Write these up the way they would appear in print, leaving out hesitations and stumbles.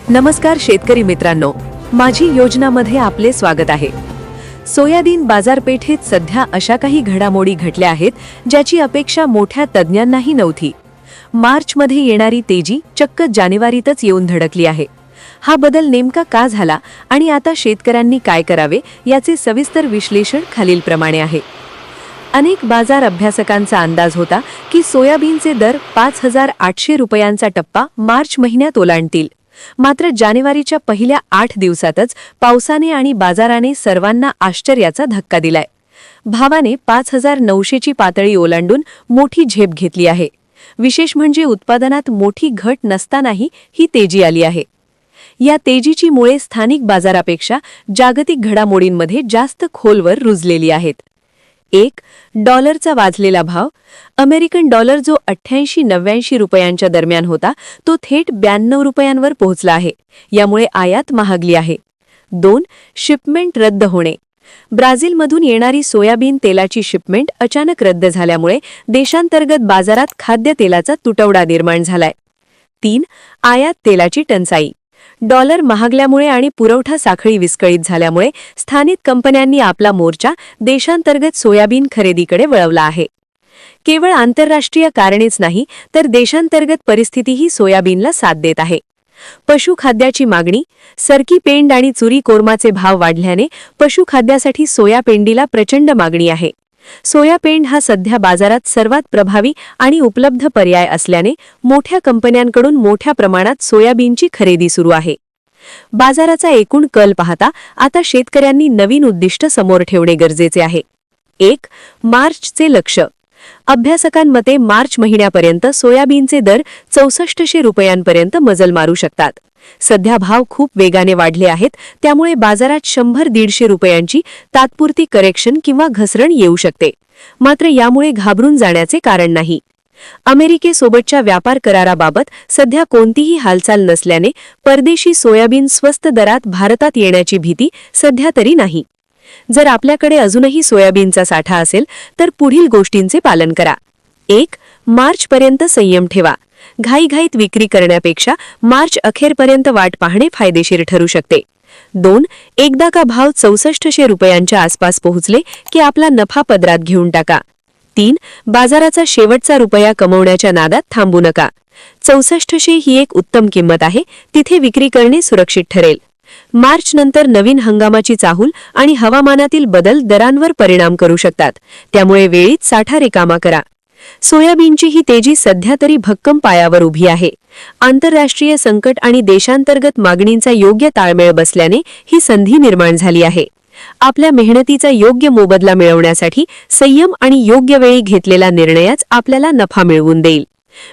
नमस्कार शेतकरी मित्रांनो, माझी योजनामध्ये आपले स्वागत आहे। सोयाबीन बाजारपेठेत सध्या अशा काही घडामोडी घडल्या आहेत ज्याची अपेक्षा मोठ्या तज्ञांनाही नव्हती। मार्चमध्ये येणारी तेजी चक्क जानेवारीतच येऊन धडकली आहे। हा बदल नेमका का झाला आणि आता शेतकऱ्यांनी काय करावे याचे सविस्तर विश्लेषण खालीलप्रमाणे आहे। अनेक बाजार अभ्यासकांचा अंदाज होता की सोयाबीनचे दर 5,800 रुपयांचा टप्पा मार्च महिन्यात ओलांडतील। मात्र जानेवारीच्या पहिल्या 8 दिवसातच पावसाने आणि बाजाराने सर्वांना आश्चर्याचा धक्का दिलाय। भावाने 5,900 ची पातळी ओलांडून मोठी झेप घेतली आहे। विशेष म्हणजे उत्पादनात मोठी घट नसतानाही ही तेजी आली आहे। या तेजीची मुळे स्थानिक बाजारापेक्षा जागतिक घडामोडींमध्ये जास्त खोलवर रुजलेली आहेत। 1. डॉलरचा वाढलेला भाव। अमेरिकन डॉलर जो 88-89 रुपयांच्या दरम्यान होता तो थेट 92 रुपयांवर पोहोचला आहे। यामुळे आयात महागली आहे। 2. शिपमेंट रद्द होणे। ब्राझीलमधून येणारी सोयाबीन तेलाची शिपमेंट अचानक रद्द झाल्यामुळे देशांतर्गत बाजारात खाद्यतेलाचा तुटवडा निर्माण झालाय। 3. आयात तेलाची टंचाई। डॉलर महागल्यामुळे आणि पुरवठा साखळी विस्कळीत झाल्यामुळे स्थानिक कंपन्यांनी आपला मोर्चा देशांतर्गत सोयाबीन खरेदीकडे वळवला आहे। केवळ आंतरराष्ट्रीय कारणेच नाही तर देशांतर्गत परिस्थितीही सोयाबीनला साथ देत आहे। पशुखाद्याची मागणी। सरकी पेंड आणि चुरी कोरमाचे भाव वाढल्याने पशुखाद्यासाठी सोया पेंडीला प्रचंड मागणी आहे। सोया पेंड हा सध्या बाजारात सर्वात प्रभावी आणि उपलब्ध पर्याय असल्याने मोठ्या कंपन्यांकडून मोठ्या प्रमाणात सोयाबीनची खरेदी सुरू आहे। बाजाराचा एकूण कल पाहता आता शेतकऱ्यांनी नवीन उद्दिष्ट समोर ठेवणे गरजेचे आहे। 1. मार्चचे लक्ष्य। अभ्यासकांमते मार्च महिन्यापर्यंत सोयाबीनचे दर 6400 रुपयांपर्यंत मजल मारू शकतात। सध्या भाव खूप वेगाने वाढले आहेत, त्यामुळे बाजारात 100-150 रुपयांची तात्पुरती करेक्शन किंवा घसरण येऊ शकते। मात्र यामुळे घाबरून जाण्याचे कारण नाही। अमेरिकेसोबतच्या व्यापार कराराबाबत सध्या कोणतीही हालचाल नसल्याने परदेशी सोयाबीन स्वस्त दरात भारतात येण्याची भीती सध्या तरी नाही। जर आपल्याकडे अजूनही सोयाबीनचा साठा असेल तर पुढील गोष्टींचे पालन करा। 1. मार्चपर्यंत संयम ठेवा। घाईघाईत विक्री करण्यापेक्षा मार्च अखेरपर्यंत वाट पाहणे फायदेशीर ठरू शकते। 2. एकदा का भाव 6400 रुपयांच्या आसपास पोहोचले की आपला नफा पदरात घेऊन टाका। 3. बाजाराचा शेवटचा रुपया कमवण्याच्या नादात थांबू नका। 6400 ही एक उत्तम किंमत आहे, तिथे विक्री करणे सुरक्षित ठरेल। मार्च नंतर नवीन हंगामाची चाहूल आणि हवामानातील बदल दरांवर परिणाम करू शकतात, त्यामुळे वेळीच साठा रिकामा करा। सोयाबीनची ही तेजी सध्या तरी भक्कम पायावर उभी आहे। आंतरराष्ट्रीय संकट आणि देशांतर्गत मागणींचा योग्य ताळमेळ बसल्याने ही संधी निर्माण झाली आहे। आपल्या मेहनतीचा योग्य मोबदला मिळवण्यासाठी संयम आणि योग्य वेळी घेतलेला निर्णयच आपल्याला नफा मिळवून देईल।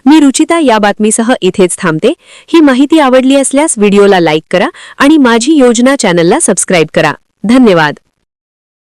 मी रुचिता या बातमीसह इथेच थांबते। ही माहिती आवडली असल्यास व्हिडिओला लाईक करा आणि माझी योजना चॅनलला सबस्क्राईब करा। धन्यवाद।